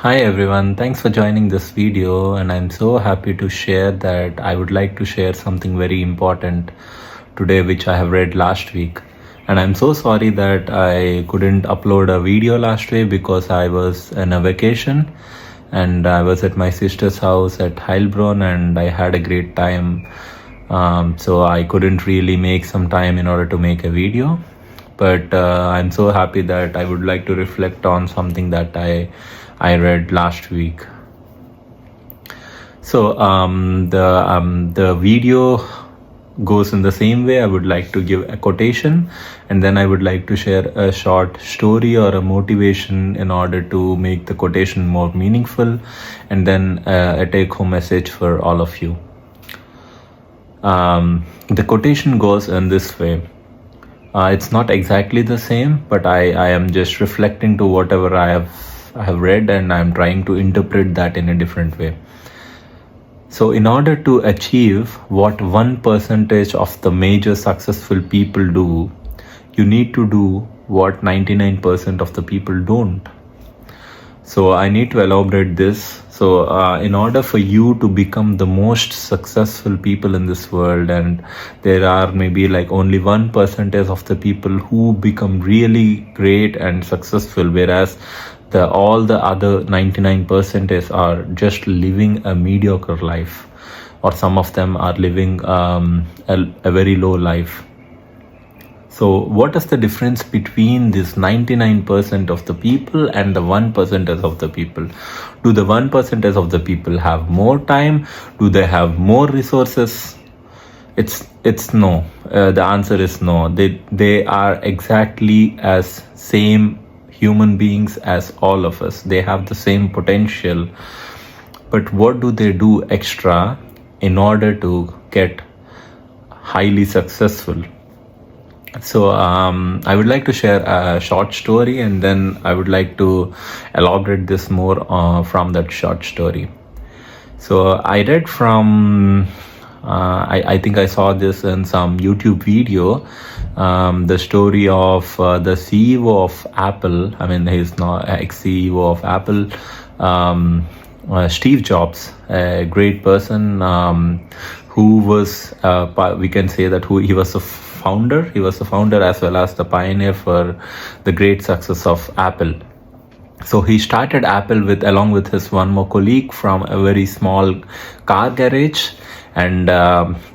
Hi everyone, thanks for joining this video, and I'm so happy to share that I would like to share something very important today which I have read last week. And I'm so sorry that I couldn't upload a video last week because I was on a vacation and I was at my sister's house at Heilbronn and I had a great time. So I couldn't really make some time in order to make a video, but I'm so happy that I would like to reflect on something that I read last week. So the video goes in the same way. I would like to give a quotation, and then I would like to share a short story or a motivation in order to make the quotation more meaningful, and then a take-home message for all of you. The quotation goes in this way. It's not exactly the same, but I am just reflecting to whatever I have read, and I'm trying to interpret that in a different way. So in order to achieve what 1% of the major successful people do, you need to do what 99% of the people don't. So I need to elaborate this. So in order for you to become the most successful people in this world, and there are maybe like only 1% of the people who become really great and successful, whereas all the other 99% are just living a mediocre life, or some of them are living a very low life. So what is the difference between this 99% of the people and the 1% of the people? Do the 1% of the people have more time? Do they have more resources? It's no. The answer is no. They are exactly as same human beings as all of us. They have the same potential. But what do they do extra in order to get highly successful? So I would like to share a short story, and then I would like to elaborate this more from that short story. So I read from, I think I saw this in some YouTube video, the story of the CEO of Apple. I mean, he's not ex-CEO of Apple, Steve Jobs, a great person who was, we can say that he was a founder. He was the founder as well as the pioneer for the great success of Apple. So he started Apple along with his one more colleague from a very small car garage, and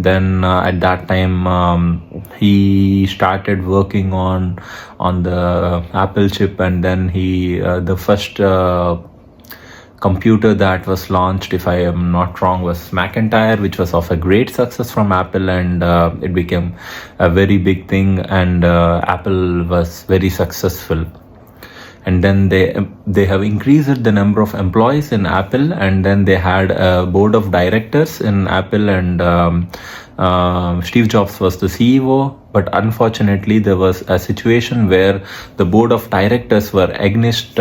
then at that time he started working on the Apple chip, and then he the first computer that was launched, if I am not wrong, was Macintyre, which was of a great success from Apple, and it became a very big thing, and Apple was very successful. And then they have increased the number of employees in Apple, and then they had a board of directors in Apple, and Steve Jobs was the CEO. But unfortunately, there was a situation where the board of directors were against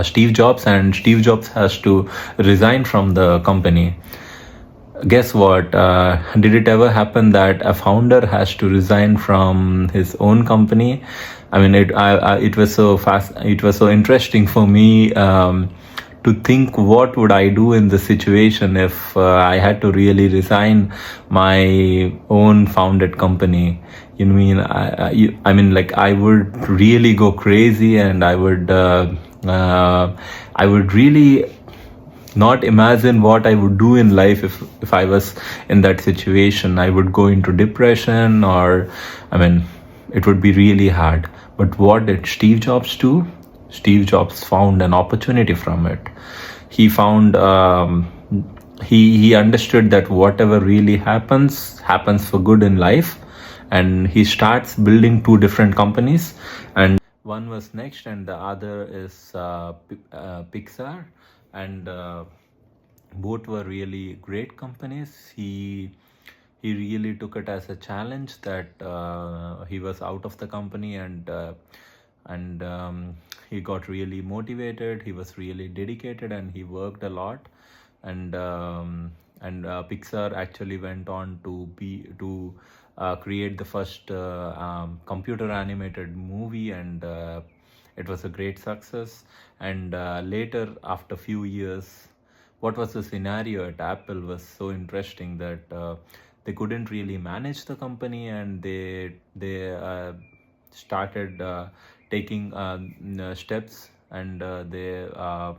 Steve Jobs, and Steve Jobs has to resign from the company. Guess what? Did it ever happen that a founder has to resign from his own company? I mean, it was so fast. It was so interesting for me to think, what would I do in this situation if I had to really resign my own founded company? You know, I mean, like, I would really go crazy, and I would really not imagine what I would do in life if I was in that situation. I would go into depression, or I mean, it would be really hard. But what did Steve Jobs do? Steve Jobs found an opportunity from it. He found he understood that whatever really happens for good in life, and he starts building two different companies, and one was Next, and the other is Pixar, and both were really great companies. He really took it as a challenge that he was out of the company, and he got really motivated. He was really dedicated, and he worked a lot, and Pixar actually went on to create the first computer animated movie, and It was a great success. And later, after few years, what was the scenario at Apple was so interesting that they couldn't really manage the company, and they started taking steps, and they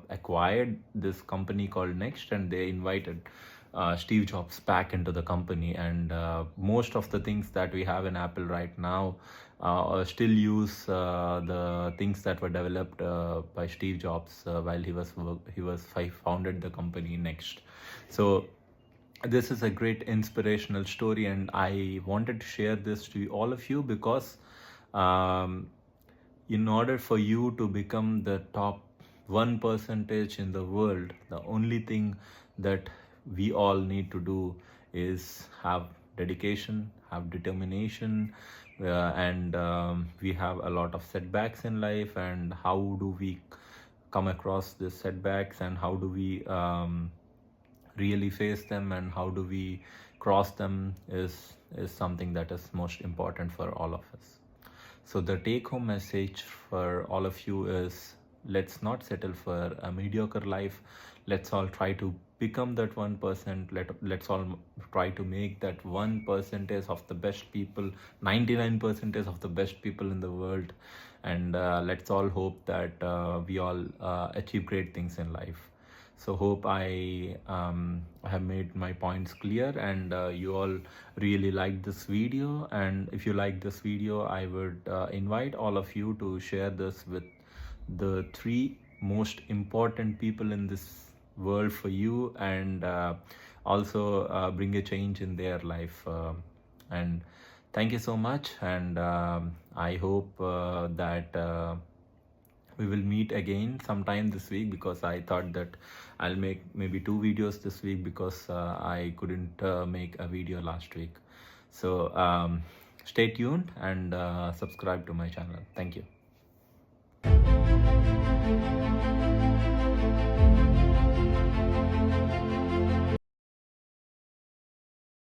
acquired this company called Next, and they invited Steve Jobs back into the company. And most of the things that we have in Apple right now still use the things that were developed by Steve Jobs while he founded the company Next. So this is a great inspirational story, and I wanted to share this to all of you because um, in order for you to become the top 1% in the world, the only thing that we all need to do is have dedication, have determination, and we have a lot of setbacks in life. And how do we come across these setbacks, and how do we really face them, and how do we cross them is something that is most important for all of us. So the take home message for all of you is, let's not settle for a mediocre life. Let's all try to become that 1%. Let's all try to make that 1% of the best people, 99% of the best people in the world. And let's all hope that we all achieve great things in life. So hope I have made my points clear, and you all really like this video. And if you like this video, I would invite all of you to share this with the 3 most important people in this world for you, and also bring a change in their life. And thank you so much, and I hope that we will meet again sometime this week, because I thought that I'll make maybe 2 videos this week, because I couldn't make a video last week. So stay tuned and subscribe to my channel. Thank you.